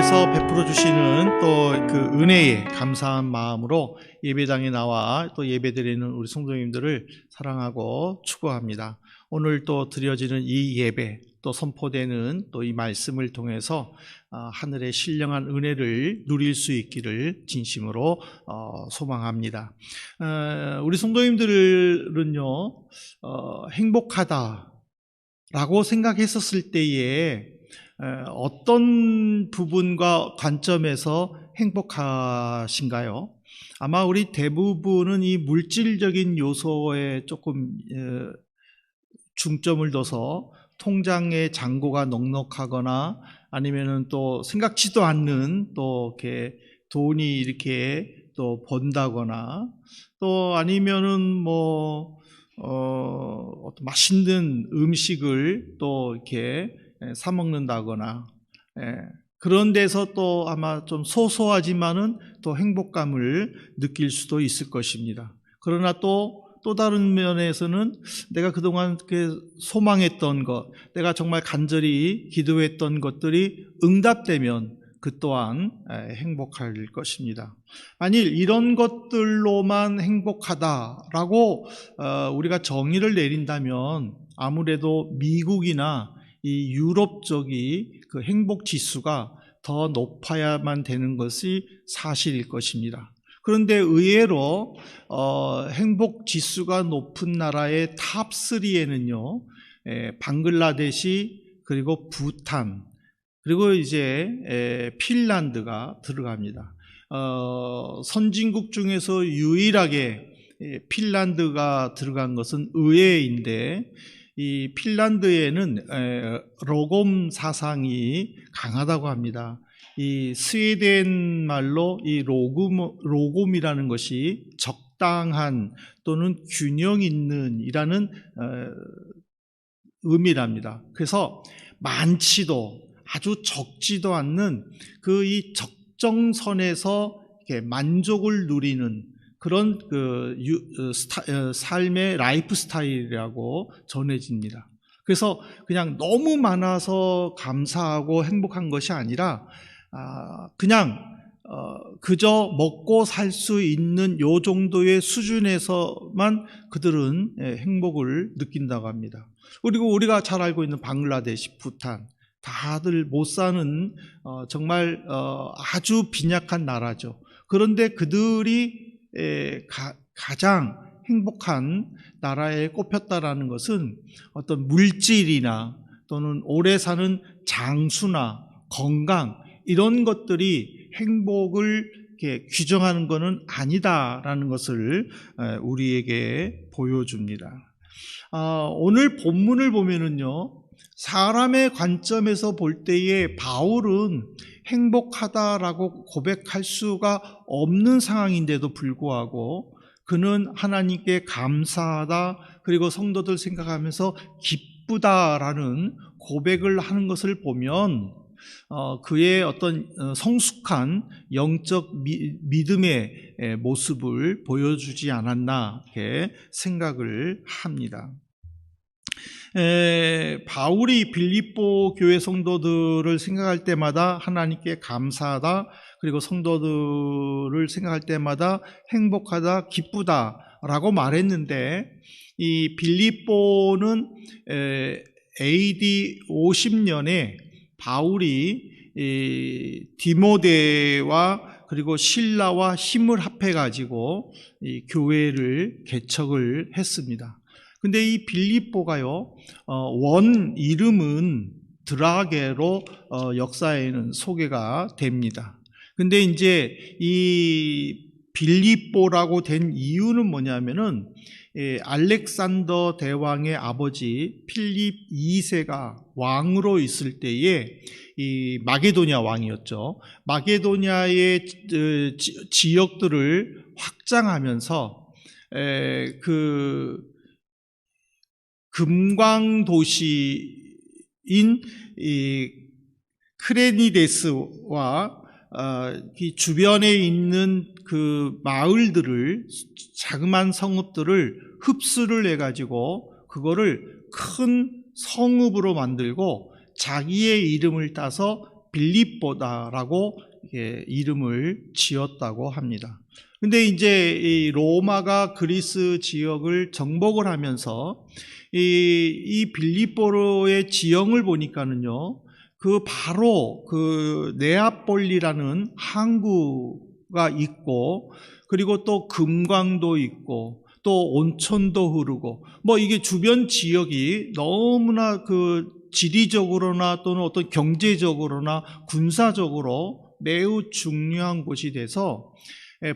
하나님께서 베풀어 주시는 또 그 은혜에 감사한 마음으로 예배당에 나와 또 예배드리는 우리 성도님들을 사랑하고 축복합니다. 오늘 또 드려지는 이 예배, 또 선포되는 또 이 말씀을 통해서 하늘의 신령한 은혜를 누릴 수 있기를 진심으로 소망합니다. 우리 성도님들은요, 행복하다라고 생각했었을 때에 어떤 부분과 관점에서 행복하신가요? 아마 우리 대부분은 이 물질적인 요소에 조금 중점을 둬서 통장의 잔고가 넉넉하거나 아니면은 또 생각지도 않는 또 이렇게 돈이 이렇게 또 번다거나 또 아니면은 어떤 맛있는 음식을 또 이렇게 사 먹는다거나 그런 데서 또 아마 좀 소소하지만은 또 행복감을 느낄 수도 있을 것입니다. 그러나 또 다른 면에서는 내가 그동안 소망했던 것, 내가 정말 간절히 기도했던 것들이 응답되면 그 또한 행복할 것입니다. 만일 이런 것들로만 행복하다라고 우리가 정의를 내린다면 아무래도 미국이나 이 유럽 쪽이 그 행복 지수가 더 높아야만 되는 것이 사실일 것입니다. 그런데 의외로 행복 지수가 높은 나라의 탑 3에는요, 방글라데시, 그리고 부탄, 그리고 이제 핀란드가 들어갑니다. 선진국 중에서 유일하게 핀란드가 들어간 것은 의외인데, 이 핀란드에는 로곰 사상이 강하다고 합니다. 이 스웨덴 말로 이 로곰이라는 것이 적당한 또는 균형 있는 이라는 의미랍니다. 그래서 많지도 아주 적지도 않는 그 이 적정선에서 이렇게 만족을 누리는 그런 삶의 라이프 스타일이라고 전해집니다. 그래서 그냥 너무 많아서 감사하고 행복한 것이 아니라 그냥 그저 먹고 살 수 있는 요 정도의 수준에서만 그들은 행복을 느낀다고 합니다. 그리고 우리가 잘 알고 있는 방글라데시, 부탄, 다들 못 사는 정말 아주 빈약한 나라죠. 그런데 그들이 가장 행복한 나라에 꼽혔다라는 것은 어떤 물질이나 또는 오래 사는 장수나 건강 이런 것들이 행복을 이렇게 규정하는 것은 아니다라는 것을 우리에게 보여줍니다. 오늘 본문을 보면은요, 사람의 관점에서 볼 때에 바울은 행복하다라고 고백할 수가 없는 상황인데도 불구하고 그는 하나님께 감사하다 그리고 성도들 생각하면서 기쁘다라는 고백을 하는 것을 보면 그의 어떤 성숙한 영적 믿음의 모습을 보여주지 않았나 이렇게 생각을 합니다. 바울이 빌립보 교회 성도들을 생각할 때마다 하나님께 감사하다 그리고 성도들을 생각할 때마다 행복하다 기쁘다라고 말했는데 이 빌립보는 AD 50년에 바울이 디모데와 그리고 실라와 힘을 합해 가지고 이 교회를 개척을 했습니다. 근데 이 빌립보가요, 원 이름은 드라게로 역사에는 소개가 됩니다. 근데 이제 이 빌립보라고 된 이유는 뭐냐면은 알렉산더 대왕의 아버지 필립 2세가 왕으로 있을 때에 이 마게도냐 왕이었죠. 마게도냐의 지역들을 확장하면서 그 금광도시인 이 크레니데스와 이 주변에 있는 그 마을들을 자그마한 성읍들을 흡수를 해가지고 그거를 큰 성읍으로 만들고 자기의 이름을 따서 빌립보다라고 이름을 지었다고 합니다. 근데 이제 이 로마가 그리스 지역을 정복을 하면서 이 빌립보의 지형을 보니까는요, 바로 네아폴리라는 항구가 있고, 그리고 또 금광도 있고, 또 온천도 흐르고, 이게 주변 지역이 너무나 지리적으로나 또는 어떤 경제적으로나 군사적으로 매우 중요한 곳이 돼서,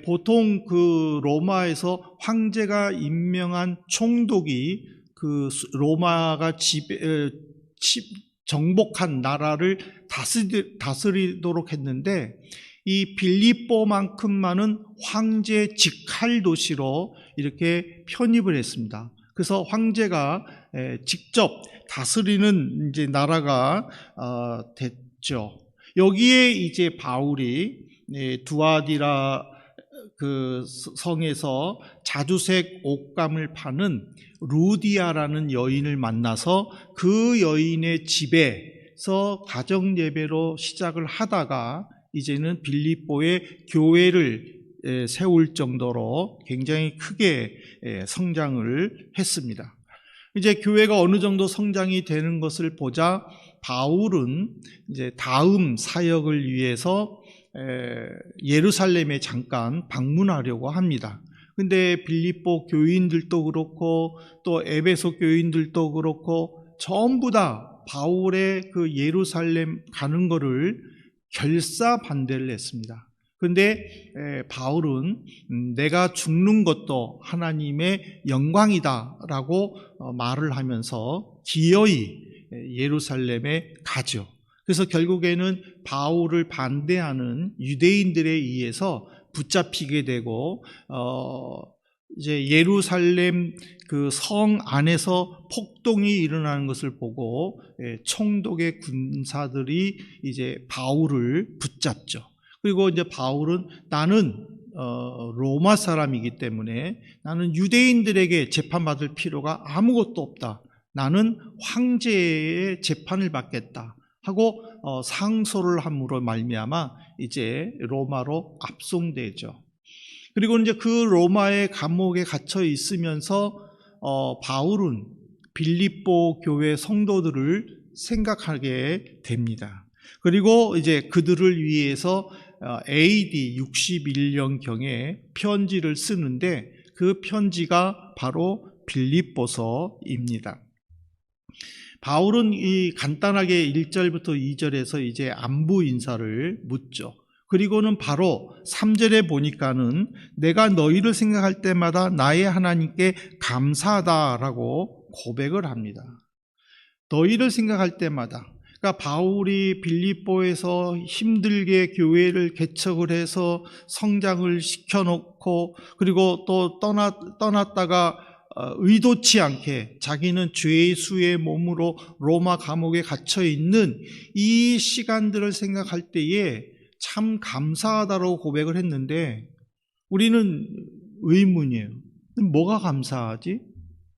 보통 로마에서 황제가 임명한 총독이 로마가 정복한 나라를 다스리도록 했는데, 이 빌립보만큼만은 황제 직할 도시로 이렇게 편입을 했습니다. 그래서 황제가 직접 다스리는 이제 나라가 됐죠. 여기에 이제 바울이 두아디라 성에서 자주색 옷감을 파는 루디아라는 여인을 만나서 그 여인의 집에서 가정 예배로 시작을 하다가 이제는 빌립보에 교회를 세울 정도로 굉장히 크게 성장을 했습니다. 이제 교회가 어느 정도 성장이 되는 것을 보자 바울은 이제 다음 사역을 위해서 예루살렘에 잠깐 방문하려고 합니다. 근데 빌립보 교인들도 그렇고 또 에베소 교인들도 그렇고 전부 다 바울의 예루살렘 가는 거를 결사반대를 했습니다. 근데 바울은 내가 죽는 것도 하나님의 영광이다라고 말을 하면서 기어이 예루살렘에 가죠. 그래서 결국에는 바울을 반대하는 유대인들에 의해서 붙잡히게 되고 이제 예루살렘 성 안에서 폭동이 일어나는 것을 보고 총독의 군사들이 이제 바울을 붙잡죠. 그리고 이제 바울은 나는 로마 사람이기 때문에 나는 유대인들에게 재판받을 필요가 아무것도 없다. 나는 황제의 재판을 받겠다 하고 상소를 함으로 말미암아 이제 로마로 압송되죠. 그리고 이제 로마의 감옥에 갇혀 있으면서 바울은 빌립보 교회 성도들을 생각하게 됩니다. 그리고 이제 그들을 위해서 AD 61년경에 편지를 쓰는데 그 편지가 바로 빌립보서입니다. 바울은 간단하게 1절부터 2절에서 이제 안부 인사를 묻죠. 그리고는 바로 3절에 보니까는 내가 너희를 생각할 때마다 나의 하나님께 감사하다라고 고백을 합니다. 너희를 생각할 때마다. 그러니까 바울이 빌립보에서 힘들게 교회를 개척을 해서 성장을 시켜놓고 그리고 또 떠났다가 의도치 않게 자기는 죄의 수의 몸으로 로마 감옥에 갇혀 있는 이 시간들을 생각할 때에 참 감사하다고 고백을 했는데 우리는 의문이에요. 뭐가 감사하지?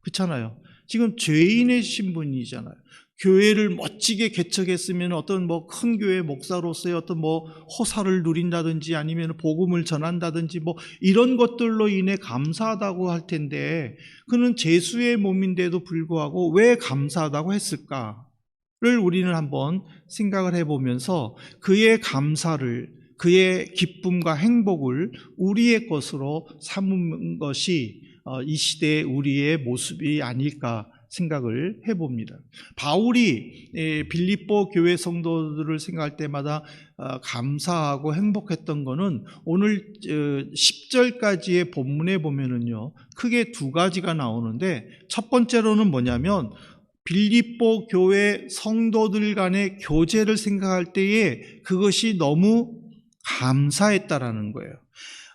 그렇잖아요. 지금 죄인의 신분이잖아요. 교회를 멋지게 개척했으면 어떤 큰 교회 목사로서의 어떤 호사를 누린다든지 아니면 복음을 전한다든지 이런 것들로 인해 감사하다고 할 텐데 그는 죄수의 몸인데도 불구하고 왜 감사하다고 했을까를 우리는 한번 생각을 해보면서 그의 감사를 그의 기쁨과 행복을 우리의 것으로 삼은 것이 이 시대의 우리의 모습이 아닐까 생각을 해봅니다. 바울이 빌립보 교회 성도들을 생각할 때마다 감사하고 행복했던 것은 오늘 10절까지의 본문에 보면은요 크게 두 가지가 나오는데 첫 번째로는 뭐냐면 빌립보 교회 성도들 간의 교제를 생각할 때에 그것이 너무 감사했다라는 거예요.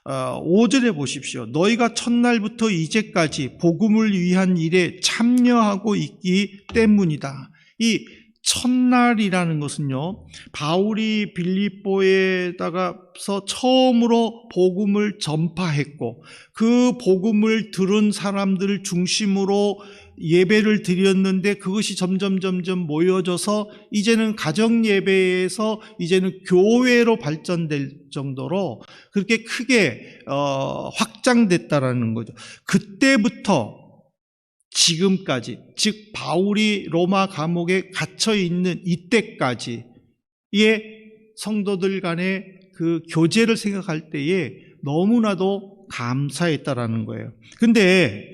5절에 보십시오. 너희가 첫날부터 이제까지 복음을 위한 일에 참여하고 있기 때문이다. 이 첫날이라는 것은요, 바울이 빌립보에다가서 처음으로 복음을 전파했고 그 복음을 들은 사람들을 중심으로 예배를 드렸는데 그것이 점점 모여져서 이제는 가정 예배에서 이제는 교회로 발전될 정도로 그렇게 크게 확장됐다라는 거죠. 그때부터 지금까지, 즉 바울이 로마 감옥에 갇혀 있는 이때까지의 성도들 간의 그 교제를 생각할 때에 너무나도 감사했다라는 거예요. 근데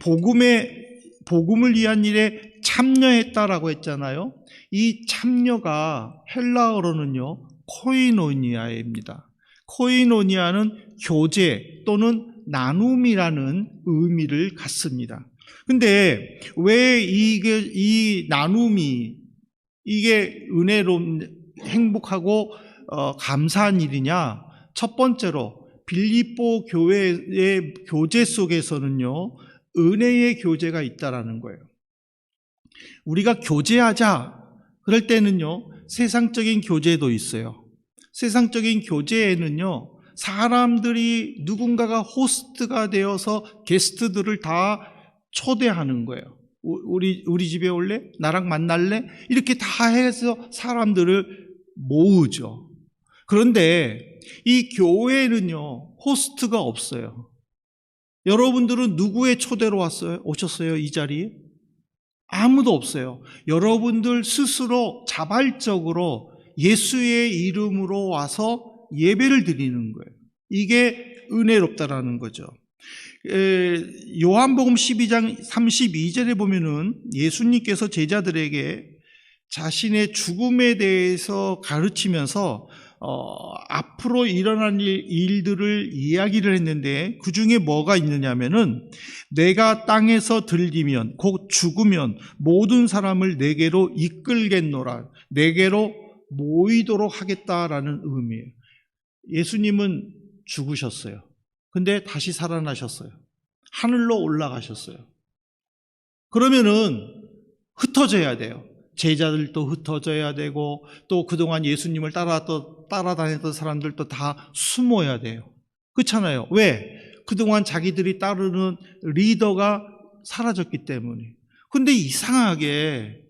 복음을 위한 일에 참여했다라고 했잖아요. 이 참여가 헬라어로는요 코이노니아입니다. 코이노니아는 교제 또는 나눔이라는 의미를 갖습니다. 근데 왜 이 나눔이 이게 은혜로운 행복하고 감사한 일이냐? 첫 번째로 빌립보 교회의 교제 속에서는요 은혜의 교제가 있다라는 거예요. 우리가 교제하자 그럴 때는요 세상적인 교제도 있어요. 세상적인 교제에는요 사람들이 누군가가 호스트가 되어서 게스트들을 다 초대하는 거예요. 우리 집에 올래? 나랑 만날래? 이렇게 다 해서 사람들을 모으죠. 그런데 이 교회는요 호스트가 없어요. 여러분들은 누구의 초대로 오셨어요? 이 자리에? 아무도 없어요. 여러분들 스스로 자발적으로 예수의 이름으로 와서 예배를 드리는 거예요. 이게 은혜롭다라는 거죠. 요한복음 12장 32절에 보면은 예수님께서 제자들에게 자신의 죽음에 대해서 가르치면서 앞으로 일어날 일들을 이야기를 했는데 그 중에 뭐가 있느냐면은 내가 땅에서 들리면 곧 죽으면 모든 사람을 내게로 이끌겠노라, 내게로 모이도록 하겠다라는 의미예요. 예수님은 죽으셨어요. 근데 다시 살아나셨어요. 하늘로 올라가셨어요. 그러면은 흩어져야 돼요. 제자들도 흩어져야 되고 또 그동안 예수님을 따라다녔던 사람들도 다 숨어야 돼요. 그렇잖아요. 왜? 그동안 자기들이 따르는 리더가 사라졌기 때문에. 근데 이상하게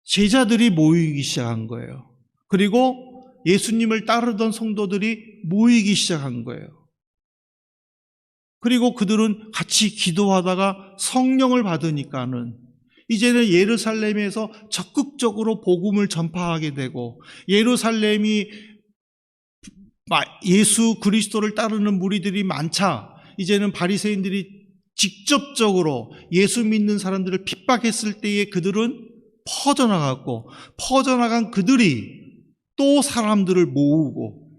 제자들이 모이기 시작한 거예요. 그리고 예수님을 따르던 성도들이 모이기 시작한 거예요. 그리고 그들은 같이 기도하다가 성령을 받으니까는 이제는 예루살렘에서 적극적으로 복음을 전파하게 되고 예루살렘이 예수 그리스도를 따르는 무리들이 많자 이제는 바리새인들이 직접적으로 예수 믿는 사람들을 핍박했을 때에 그들은 퍼져나간 그들이 또 사람들을 모으고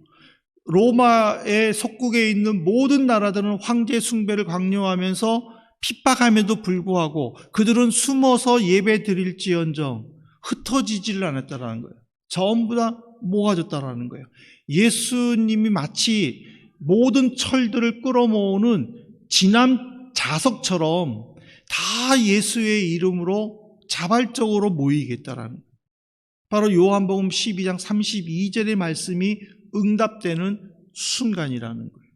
로마의 속국에 있는 모든 나라들은 황제 숭배를 강요하면서 핍박함에도 불구하고 그들은 숨어서 예배 드릴지언정 흩어지지를 않았다는 거예요. 전부 다 모아졌다는 거예요. 예수님이 마치 모든 철들을 끌어모으는 진한 자석처럼 다 예수의 이름으로 자발적으로 모이겠다라는 거예요. 바로 요한복음 12장 32절의 말씀이 응답되는 순간이라는 거예요.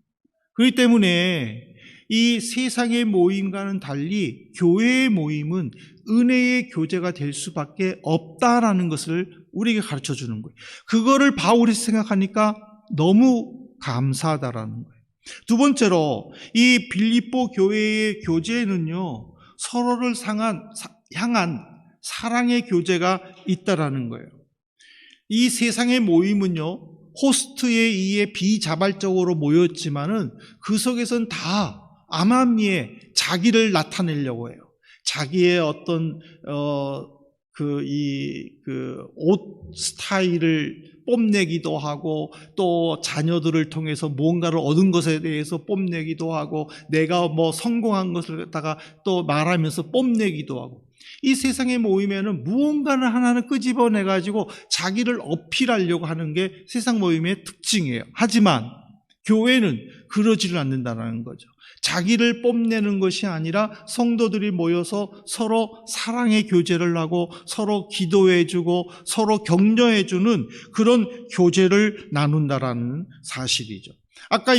그렇기 때문에 이 세상의 모임과는 달리 교회의 모임은 은혜의 교제가 될 수밖에 없다라는 것을 우리에게 가르쳐 주는 거예요. 그거를 바울이 생각하니까 너무 감사하다라는 거예요. 두 번째로 이 빌립보 교회의 교제에는요 서로를 향한 사랑의 교제가 있다라는 거예요. 이 세상의 모임은요 호스트에 의해 비자발적으로 모였지만은 그 속에서는 다 암암리에 자기를 나타내려고 해요. 자기의 어떤 옷 스타일을 뽐내기도 하고 또 자녀들을 통해서 뭔가를 얻은 것에 대해서 뽐내기도 하고 내가 뭐 성공한 것을 갖다가 또 말하면서 뽐내기도 하고 이 세상의 모임에는 무언가를 하나는 끄집어내가지고 자기를 어필하려고 하는 게 세상 모임의 특징이에요. 하지만 교회는 그러지를 않는다는 거죠. 자기를 뽐내는 것이 아니라 성도들이 모여서 서로 사랑의 교제를 하고 서로 기도해주고 서로 격려해주는 그런 교제를 나눈다라는 사실이죠. 아까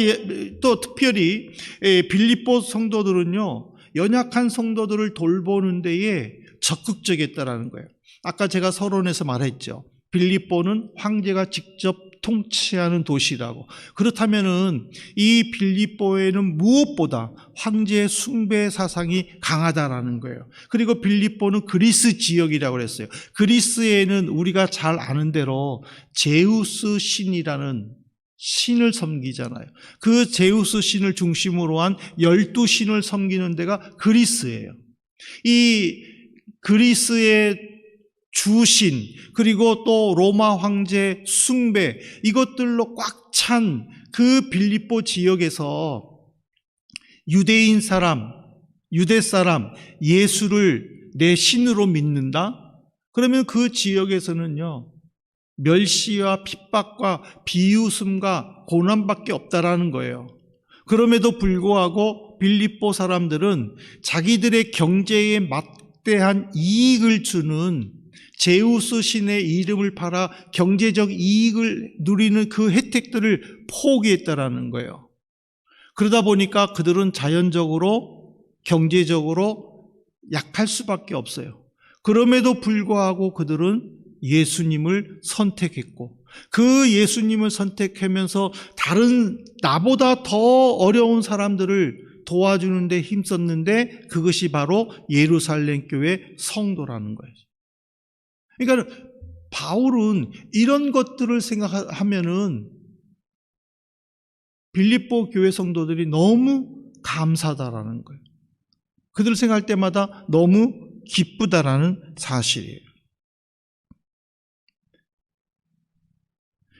또 특별히 빌립보 성도들은요, 연약한 성도들을 돌보는 데에 적극적이었다라는 거예요. 아까 제가 서론에서 말했죠. 빌립보는 황제가 직접 통치하는 도시라고. 그렇다면은 이 빌립보에는 무엇보다 황제의 숭배 사상이 강하다라는 거예요. 그리고 빌립보는 그리스 지역이라고 그랬어요. 그리스에는 우리가 잘 아는 대로 제우스 신이라는 신을 섬기잖아요. 그 제우스 신을 중심으로 한 12신을 섬기는 데가 그리스예요. 이 그리스의 주신, 그리고 또 로마 황제 숭배, 이것들로 꽉 찬 그 빌립보 지역에서 유대인 사람, 유대 사람, 예수를 내 신으로 믿는다? 그러면 그 지역에서는요, 멸시와 핍박과 비웃음과 고난밖에 없다라는 거예요. 그럼에도 불구하고 빌립보 사람들은 자기들의 경제에 막대한 이익을 주는 제우스 신의 이름을 팔아 경제적 이익을 누리는 그 혜택들을 포기했다라는 거예요. 그러다 보니까 그들은 자연적으로 경제적으로 약할 수밖에 없어요. 그럼에도 불구하고 그들은 예수님을 선택했고, 그 예수님을 선택하면서 다른 나보다 더 어려운 사람들을 도와주는 데 힘썼는데, 그것이 바로 예루살렘 교회 성도라는 거예요. 그러니까 바울은 이런 것들을 생각하면은 빌립보 교회 성도들이 너무 감사하다라는 거예요. 그들을 생각할 때마다 너무 기쁘다라는 사실이에요.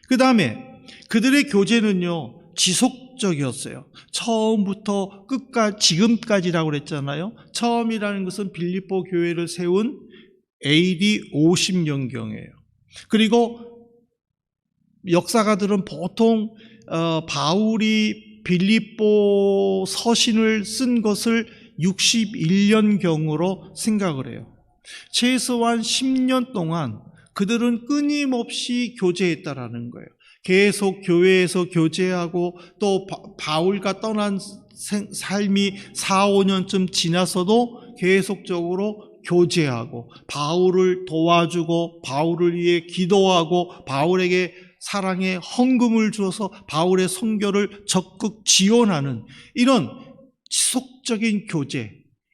그 다음에 그들의 교제는요, 지속적이었어요. 처음부터 끝까지, 지금까지라고 그랬잖아요. 처음이라는 것은 빌립보 교회를 세운 AD 50년경이에요. 그리고 역사가들은 보통 바울이 빌립보 서신을 쓴 것을 61년경으로 생각을 해요. 최소한 10년 동안 그들은 끊임없이 교제했다라는 거예요. 계속 교회에서 교제하고, 또 바울과 떠난 삶이 4, 5년쯤 지나서도 계속적으로 교제하고, 바울을 도와주고, 바울을 위해 기도하고, 바울에게 사랑의 헌금을 주어서 바울의 선교를 적극 지원하는 이런 지속적인 교제,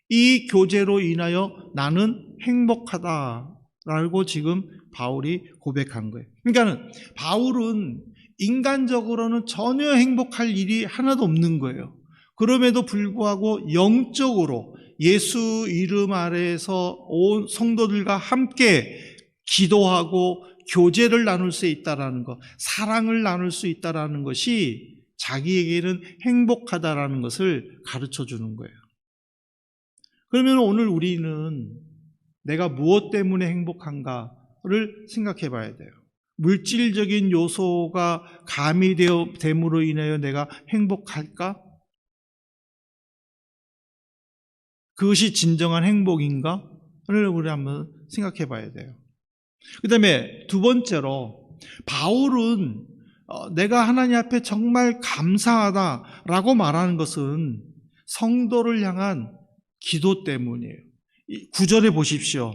이 교제로 인하여 나는 행복하다라고 지금 바울이 고백한 거예요. 그러니까 바울은 인간적으로는 전혀 행복할 일이 하나도 없는 거예요. 그럼에도 불구하고 영적으로 예수 이름 아래에서 온 성도들과 함께 기도하고 교제를 나눌 수 있다라는 것, 사랑을 나눌 수 있다라는 것이 자기에게는 행복하다라는 것을 가르쳐 주는 거예요. 그러면 오늘 우리는 내가 무엇 때문에 행복한가를 생각해 봐야 돼요. 물질적인 요소가 가미됨으로 인하여 내가 행복할까? 그것이 진정한 행복인가를 우리 한번 생각해 봐야 돼요. 그 다음에 두 번째로, 바울은 내가 하나님 앞에 정말 감사하다라고 말하는 것은 성도를 향한 기도 때문이에요. 9절에 보십시오.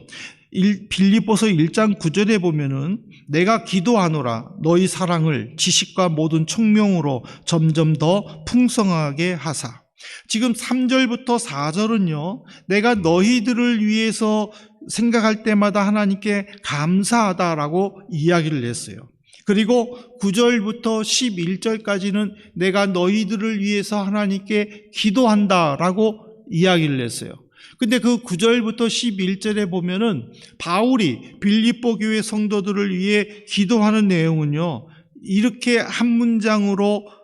빌립보서 1장 9절에 보면은 내가 기도하노라 너희 사랑을 지식과 모든 총명으로 점점 더 풍성하게 하사. 지금 3절부터 4절은요, 내가 너희들을 위해서 생각할 때마다 하나님께 감사하다라고 이야기를 했어요. 그리고 9절부터 11절까지는 내가 너희들을 위해서 하나님께 기도한다라고 이야기를 했어요. 근데 그 9절부터 11절에 보면은 바울이 빌립보 교회 성도들을 위해 기도하는 내용은요, 이렇게 한 문장으로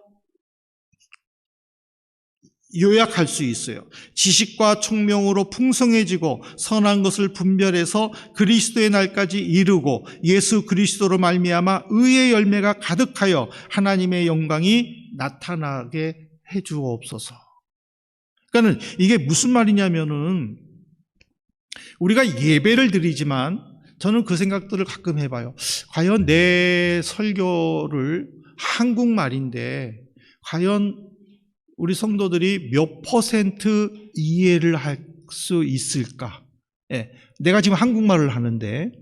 요약할 수 있어요. 지식과 총명으로 풍성해지고 선한 것을 분별해서 그리스도의 날까지 이르고 예수 그리스도로 말미암아 의의 열매가 가득하여 하나님의 영광이 나타나게 해 주옵소서. 그러니까 이게 무슨 말이냐면은, 우리가 예배를 드리지만 저는 그 생각들을 가끔 해봐요. 과연 내 설교를 한국말인데 과연 우리 성도들이 몇 퍼센트 이해를 할 수 있을까? 내가 지금 한국말을 하는데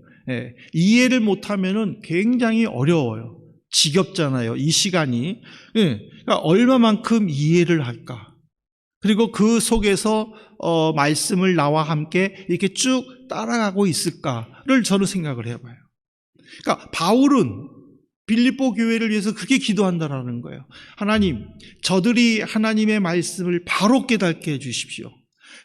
이해를 못하면은 굉장히 어려워요. 지겹잖아요. 이 시간이. 그러니까 얼마만큼 이해를 할까? 그리고 그 속에서 말씀을 나와 함께 이렇게 쭉 따라가고 있을까를 저는 생각을 해봐요. 그러니까 바울은 빌립보 교회를 위해서 그렇게 기도한다라는 거예요. 하나님, 저들이 하나님의 말씀을 바로 깨닫게 해주십시오.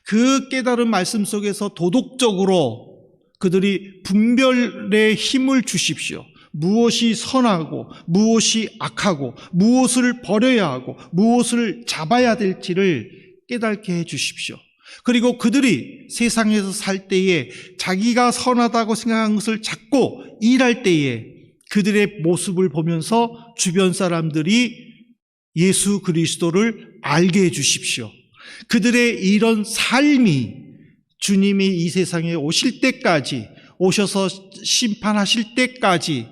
그 깨달은 말씀 속에서 도덕적으로 그들이 분별의 힘을 주십시오. 무엇이 선하고 무엇이 악하고 무엇을 버려야 하고 무엇을 잡아야 될지를 깨닫게 해 주십시오. 그리고 그들이 세상에서 살 때에 자기가 선하다고 생각한 것을 잡고 일할 때에 그들의 모습을 보면서 주변 사람들이 예수 그리스도를 알게 해 주십시오. 그들의 이런 삶이 주님이 이 세상에 오실 때까지, 오셔서 심판하실 때까지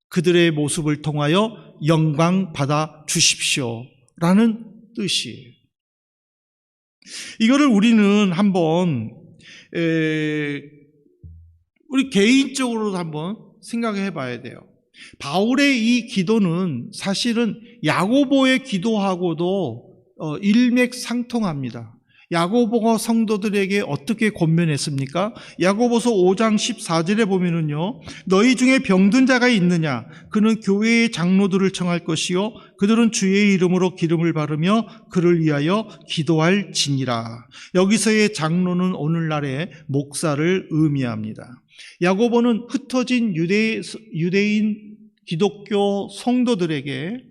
그들의 모습을 통하여 영광 받아 주십시오 라는 뜻이에요. 이거를 우리는 한번 우리 개인적으로도 한번 생각해 봐야 돼요. 바울의 이 기도는 사실은 야고보의 기도하고도 일맥상통합니다. 야고보가 성도들에게 어떻게 권면했습니까? 야고보서 5장 14절에 보면은요, 너희 중에 병든 자가 있느냐? 그는 교회의 장로들을 청할 것이요, 그들은 주의 이름으로 기름을 바르며 그를 위하여 기도할지니라. 여기서의 장로는 오늘날의 목사를 의미합니다. 야고보는 흩어진 유대인 기독교 성도들에게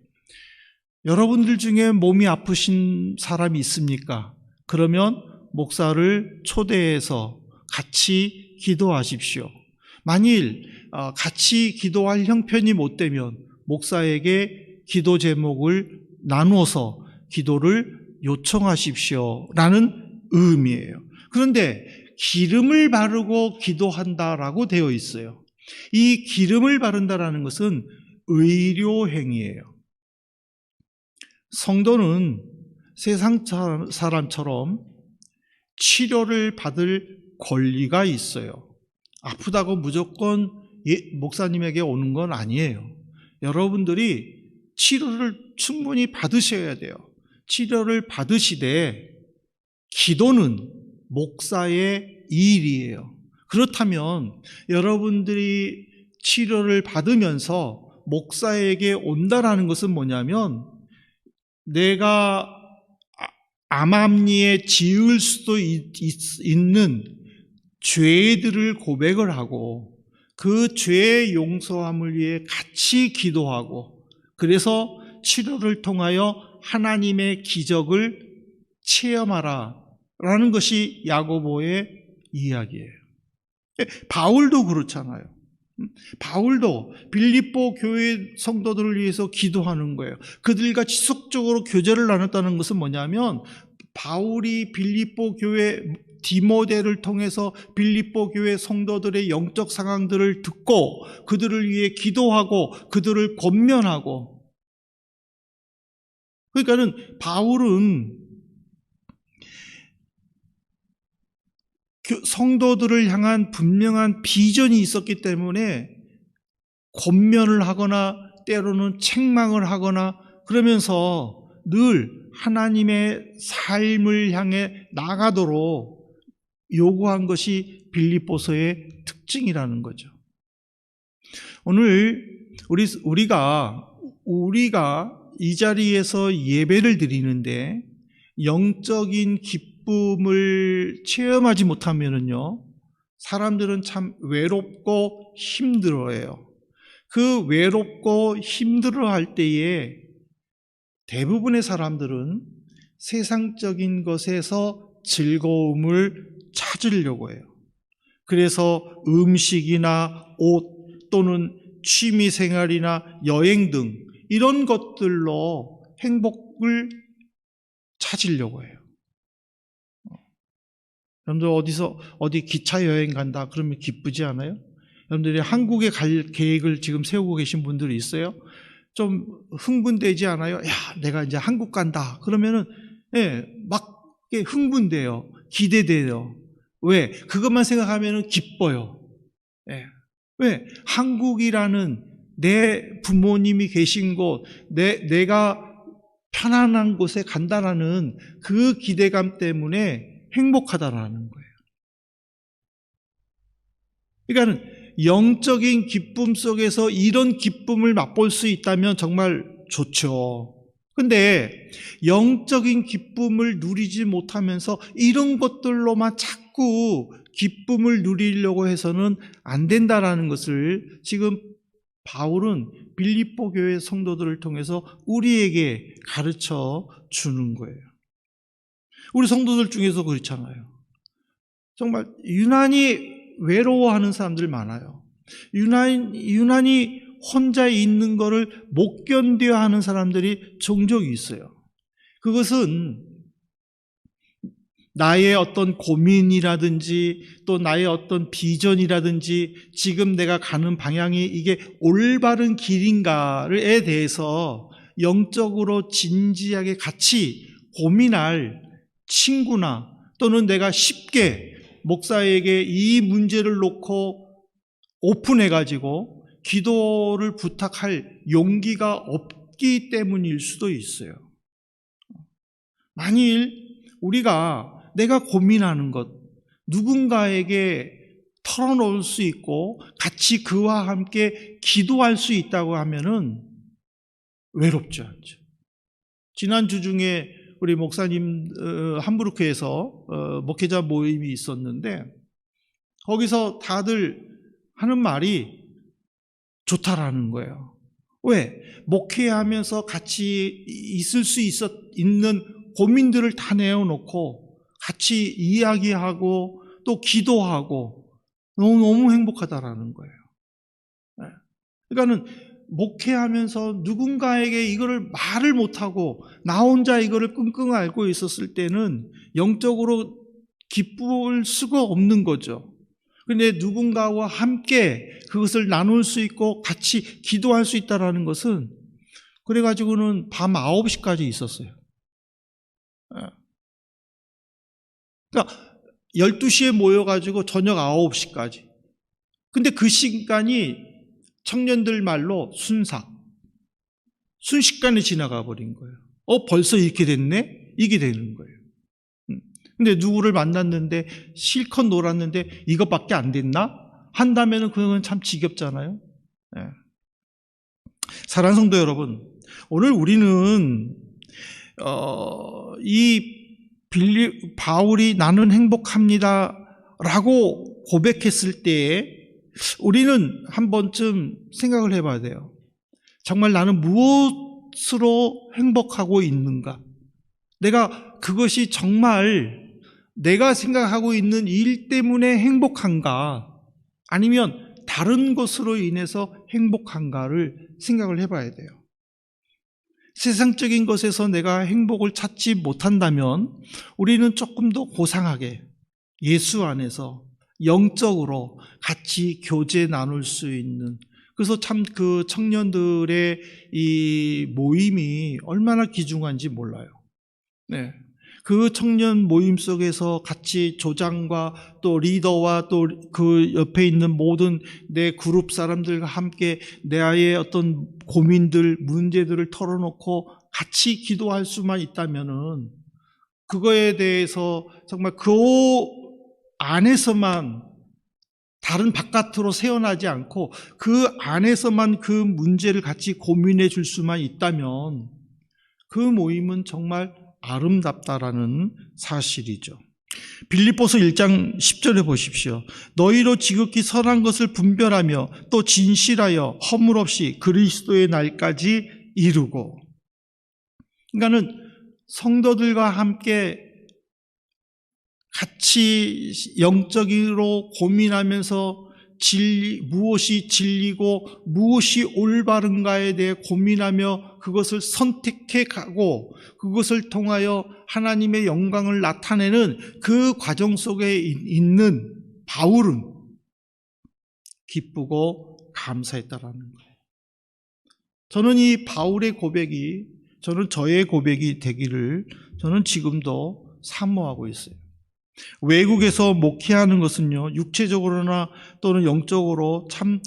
여러분들 중에 몸이 아프신 사람이 있습니까? 그러면 목사를 초대해서 같이 기도하십시오. 만일 같이 기도할 형편이 못 되면 목사에게 기도 제목을 나누어서 기도를 요청하십시오 라는 의미예요. 그런데 기름을 바르고 기도한다라고 되어 있어요. 이 기름을 바른다라는 것은 의료 행위예요. 성도는 세상 사람처럼 치료를 받을 권리가 있어요. 아프다고 무조건 목사님에게 오는 건 아니에요. 여러분들이 치료를 충분히 받으셔야 돼요. 치료를 받으시되 기도는 목사의 일이에요. 그렇다면 여러분들이 치료를 받으면서 목사에게 온다라는 것은 뭐냐면 내가 암암리에 지을 수도 있는 죄들을 고백을 하고 그 죄의 용서함을 위해 같이 기도하고 그래서 치료를 통하여 하나님의 기적을 체험하라 라는 것이 야고보의 이야기예요. 바울도 그렇잖아요. 바울도 빌립보 교회 성도들을 위해서 기도하는 거예요. 그들과 지속적으로 교제를 나눴다는 것은 뭐냐면 바울이 빌립보 교회 디모데를 통해서 빌립보 교회 성도들의 영적 상황들을 듣고 그들을 위해 기도하고 그들을 권면하고, 그러니까는 바울은 성도들을 향한 분명한 비전이 있었기 때문에 권면을 하거나 때로는 책망을 하거나 그러면서 늘 하나님의 삶을 향해 나가도록 요구한 것이 빌립보서의 특징이라는 거죠. 오늘 우리가 이 자리에서 예배를 드리는데 영적인 기쁨을 체험하지 못하면은요, 사람들은 참 외롭고 힘들어해요. 그 외롭고 힘들어할 때에 대부분의 사람들은 세상적인 것에서 즐거움을 찾으려고 해요. 그래서 음식이나 옷 또는 취미생활이나 여행 등 이런 것들로 행복을 찾으려고 해요. 여러분들 어디 기차 여행 간다 그러면 기쁘지 않아요? 여러분들이 한국에 갈 계획을 지금 세우고 계신 분들이 있어요? 좀 흥분되지 않아요? 야, 내가 이제 한국 간다. 그러면은, 막 흥분돼요. 기대돼요. 왜? 그것만 생각하면은 기뻐요. 왜? 한국이라는 내 부모님이 계신 곳, 내가 편안한 곳에 간다라는 그 기대감 때문에 행복하다라는 거예요. 그러니까 영적인 기쁨 속에서 이런 기쁨을 맛볼 수 있다면 정말 좋죠. 근데 영적인 기쁨을 누리지 못하면서 이런 것들로만 자꾸 기쁨을 누리려고 해서는 안 된다라는 것을 지금 바울은 빌립보 교회 성도들을 통해서 우리에게 가르쳐 주는 거예요. 우리 성도들 중에서 그렇잖아요. 정말 유난히 외로워하는 사람들 많아요. 유난히 혼자 있는 거를 못 견뎌 하는 사람들이 종종 있어요. 그것은 나의 어떤 고민이라든지 또 나의 어떤 비전이라든지 지금 내가 가는 방향이 이게 올바른 길인가에 대해서 영적으로 진지하게 같이 고민할 친구나 또는 내가 쉽게 목사에게 이 문제를 놓고 오픈해가지고 기도를 부탁할 용기가 없기 때문일 수도 있어요. 만일 우리가 내가 고민하는 것 누군가에게 털어놓을 수 있고 같이 그와 함께 기도할 수 있다고 하면은 외롭지 않죠. 지난주 중에 우리 목사님 함부르크에서 목회자 모임이 있었는데 거기서 다들 하는 말이 좋다라는 거예요. 왜? 목회하면서 같이 있을 수 있는 고민들을 다 내어놓고 같이 이야기하고 또 기도하고 너무 행복하다라는 거예요. 그러니까는 목회하면서 누군가에게 이거를 말을 못하고 나 혼자 이거를 끙끙 앓고 있었을 때는 영적으로 기쁠 수가 없는 거죠. 그런데 누군가와 함께 그것을 나눌 수 있고 같이 기도할 수 있다는 것은 그래가지고는 밤 9시까지 있었어요. 그러니까 12시에 모여가지고 저녁 9시까지. 근데 그 시간이 청년들 말로 순식간에 지나가 버린 거예요. 벌써 이렇게 됐네? 이게 되는 거예요. 근데 누구를 만났는데 실컷 놀았는데 이것밖에 안 됐나? 한다면은 그건 참 지겹잖아요. 사랑하는 성도 여러분, 오늘 우리는 바울이 나는 행복합니다 라고 고백했을 때에 우리는 한 번쯤 생각을 해봐야 돼요. 정말 나는 무엇으로 행복하고 있는가? 내가 그것이 정말 내가 생각하고 있는 일 때문에 행복한가? 아니면 다른 것으로 인해서 행복한가를 생각을 해봐야 돼요. 세상적인 것에서 내가 행복을 찾지 못한다면 우리는 조금 더 고상하게 예수 안에서 영적으로 같이 교제 나눌 수 있는, 그래서 참 그 청년들의 이 모임이 얼마나 귀중한지 몰라요. 그 청년 모임 속에서 같이 조장과 또 리더와 또 그 옆에 있는 모든 내 그룹 사람들과 함께 나의 어떤 고민들, 문제들을 털어놓고 같이 기도할 수만 있다면은 그거에 대해서 정말 그 안에서만 다른 바깥으로 새어나지 않고 그 안에서만 그 문제를 같이 고민해 줄 수만 있다면 그 모임은 정말 아름답다라는 사실이죠. 빌립보서 1장 10절에 보십시오. 너희로 지극히 선한 것을 분별하며 또 진실하여 허물 없이 그리스도의 날까지 이루고. 그러니까는 성도들과 함께 같이 영적으로 고민하면서 무엇이 진리고 무엇이 올바른가에 대해 고민하며 그것을 선택해 가고 그것을 통하여 하나님의 영광을 나타내는 그 과정 속에 있는 바울은 기쁘고 감사했다라는 거예요. 저는 이 바울의 고백이 저는 저의 고백이 되기를 저는 지금도 사모하고 있어요. 외국에서 목회하는 것은요, 육체적으로나 또는 영적으로 참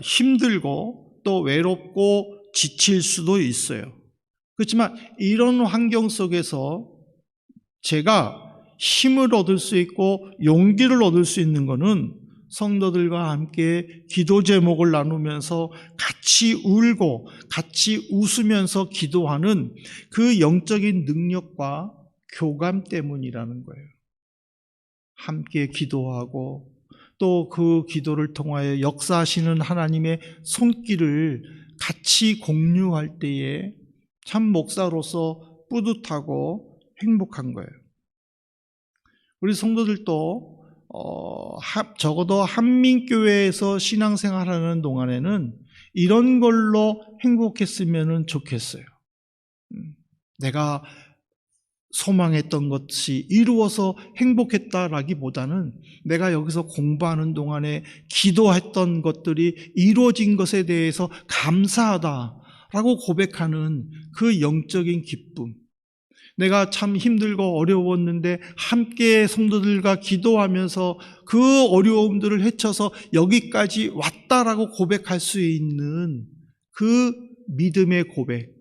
힘들고 또 외롭고 지칠 수도 있어요. 그렇지만 이런 환경 속에서 제가 힘을 얻을 수 있고 용기를 얻을 수 있는 것은 성도들과 함께 기도 제목을 나누면서 같이 울고 같이 웃으면서 기도하는 그 영적인 능력과 교감 때문이라는 거예요. 함께 기도하고 또 그 기도를 통하여 역사하시는 하나님의 손길을 같이 공유할 때에 참 목사로서 뿌듯하고 행복한 거예요. 우리 성도들도 적어도 한민교회에서 신앙생활하는 동안에는 이런 걸로 행복했으면 좋겠어요. 내가 소망했던 것이 이루어서 행복했다라기보다는 내가 여기서 공부하는 동안에 기도했던 것들이 이루어진 것에 대해서 감사하다라고 고백하는 그 영적인 기쁨, 내가 참 힘들고 어려웠는데 함께 성도들과 기도하면서 그 어려움들을 헤쳐서 여기까지 왔다라고 고백할 수 있는 그 믿음의 고백,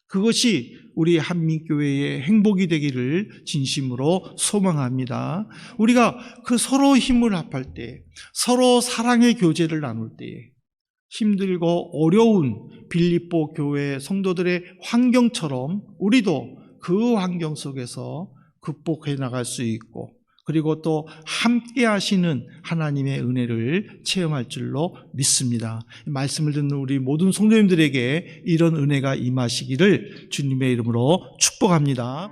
그것이 우리 한민교회의 행복이 되기를 진심으로 소망합니다. 우리가 그 서로 힘을 합할 때, 서로 사랑의 교제를 나눌 때에 힘들고 어려운 빌립보 교회 성도들의 환경처럼 우리도 그 환경 속에서 극복해 나갈 수 있고, 그리고 또 함께 하시는 하나님의 은혜를 체험할 줄로 믿습니다. 말씀을 듣는 우리 모든 성도님들에게 이런 은혜가 임하시기를 주님의 이름으로 축복합니다.